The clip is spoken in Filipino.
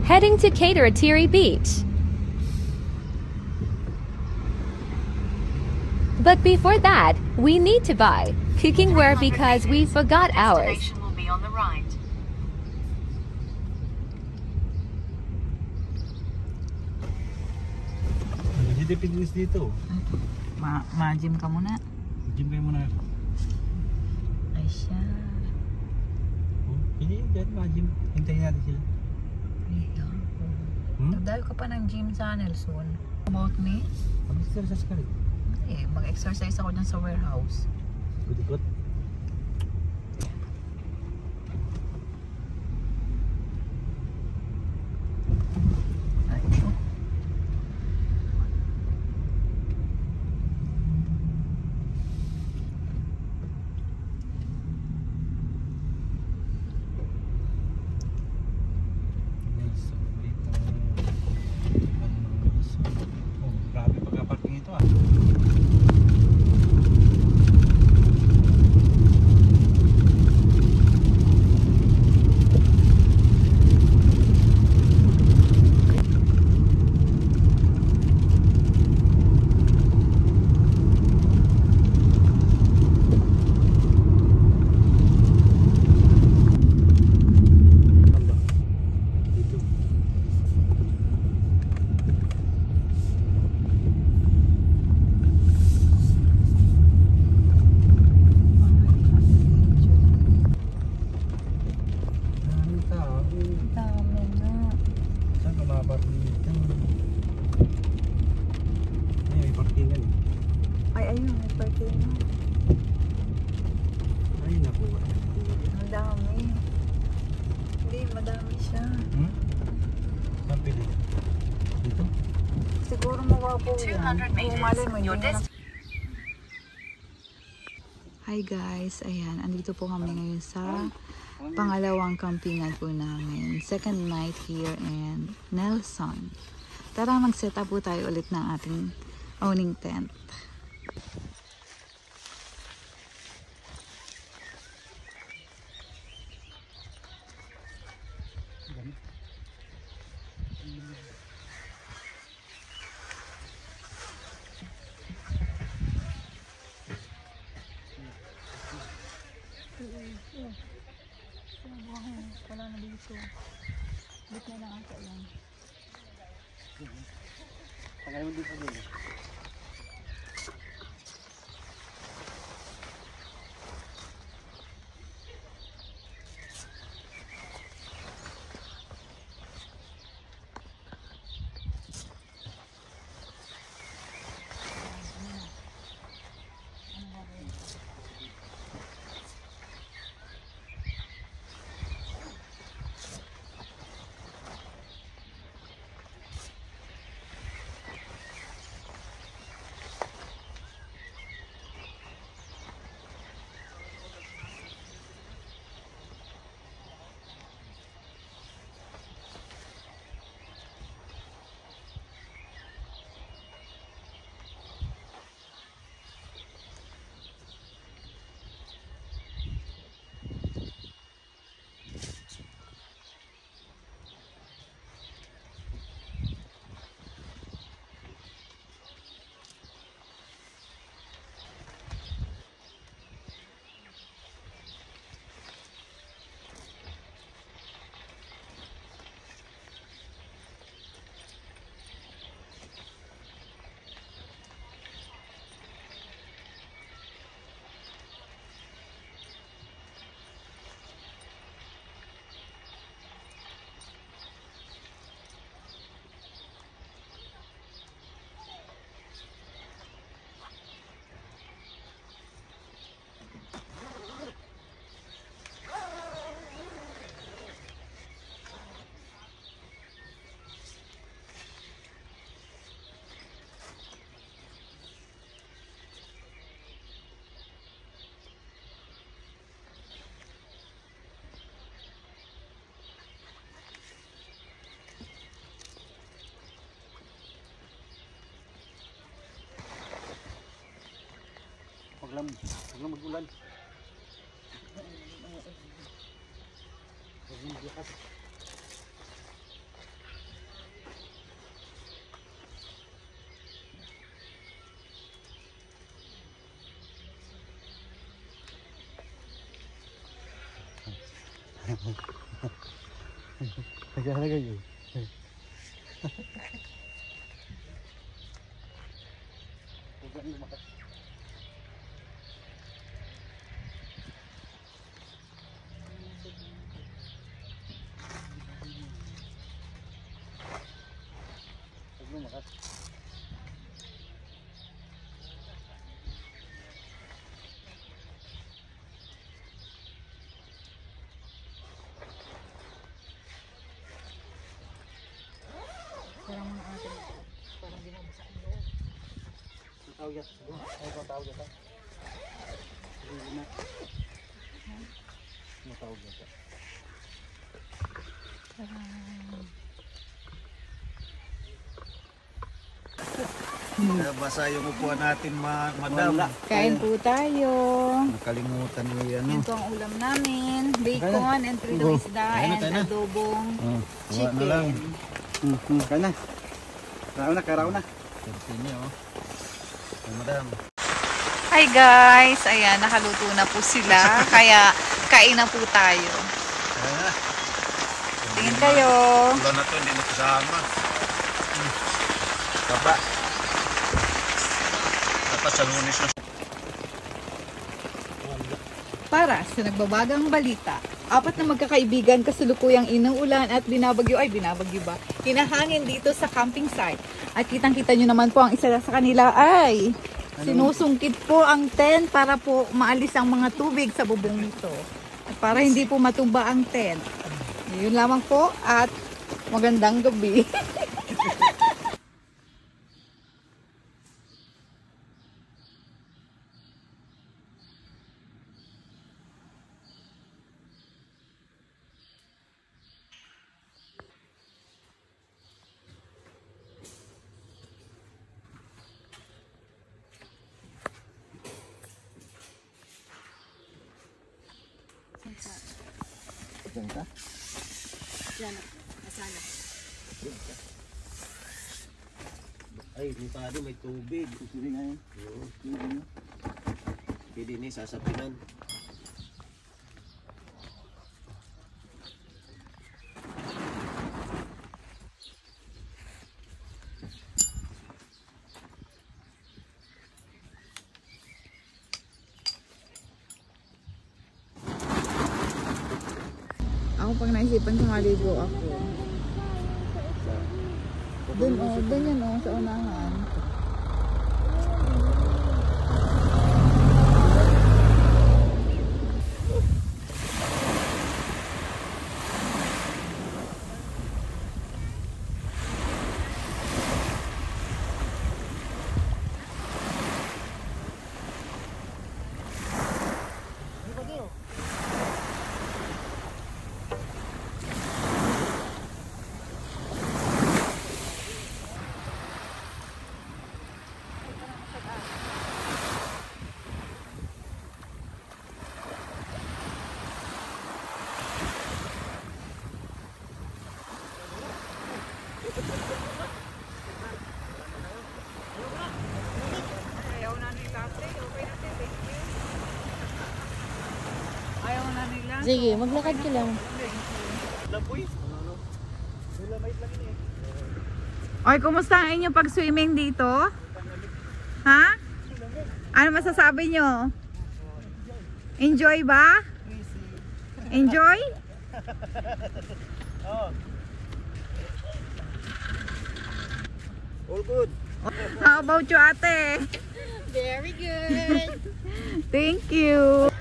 heading to Kataratiri Beach. But before that, we need to buy cooking ware because we forgot ours. Destination will be on the right. Hindi fitness dito. Ma-gym ka muna. Gym kayo muna. Ay siya. Hindi dyan, ma-gym. Hintayin natin sila. Nagdayo ka pa ng gym sa Nelson. About me? Mag-exercise ka rin. Mag-exercise ako dyan sa warehouse. Ikot-ikot. Grabe pagka-parking ito ah. Ay, ayun, may parking. Ay, naku. Ang dami. Hindi, madami siya. Saan pili? Dito? Siguro mawapo yan. 200 meters. Your Hi guys, ayan, andito po kami ngayon sa pangalawang campingan po namin. Second night here in Nelson. Tara, mag-set up po tayo ulit ng ating owning tent. Wala na dito. Dito na lang ata yan. Tagay mo dito dito. Huwag lang mag-ulan. Huwag lang maglakas. Naglalagay yun. Huwag kang lumakas. Huwag lumakas. Parang mga atin. Parang di mo basa ang loob. Tawag yan. Ay, tawag yan. Hindi na. Tawag yan. Basa yung upuan natin, madam. Kain po tayo. Nakalimutan mo yan. Yan po ang ulam namin. Bacon and trito isda and adobong chicken. Kaya na. Karaw na. Madam. Hi guys! Ayan, nakaluto na po sila. Kaya kain na po tayo. Tingin kayo. Ulan na to, hindi na kasama. Baba. Dapat sa Lunes na. Para sa nagbabagang balita, 4 na magkakaibigan kasalukuyang inuulan at binabagyo ba? Hinahangin dito sa camping site. At kitang-kita nyo naman po ang isa sa kanila ay sinusungkit po ang tent para po maalis ang mga tubig sa bubong nito. At para hindi po matumba ang tent. Yun lamang po at magandang gabi. Ay, lutado may tubig. Sige nga yun. Pwede ni sasapinan. Ako pag naisipan kumaligo ako. Doon yan sa unahan. Sige, maglakad ka lang. Oy, kumusta ang inyong pag-swimming dito? Ha? Ano masasabi nyo? Enjoy ba? Enjoy? All good. How about you, ate? Very good. Thank you.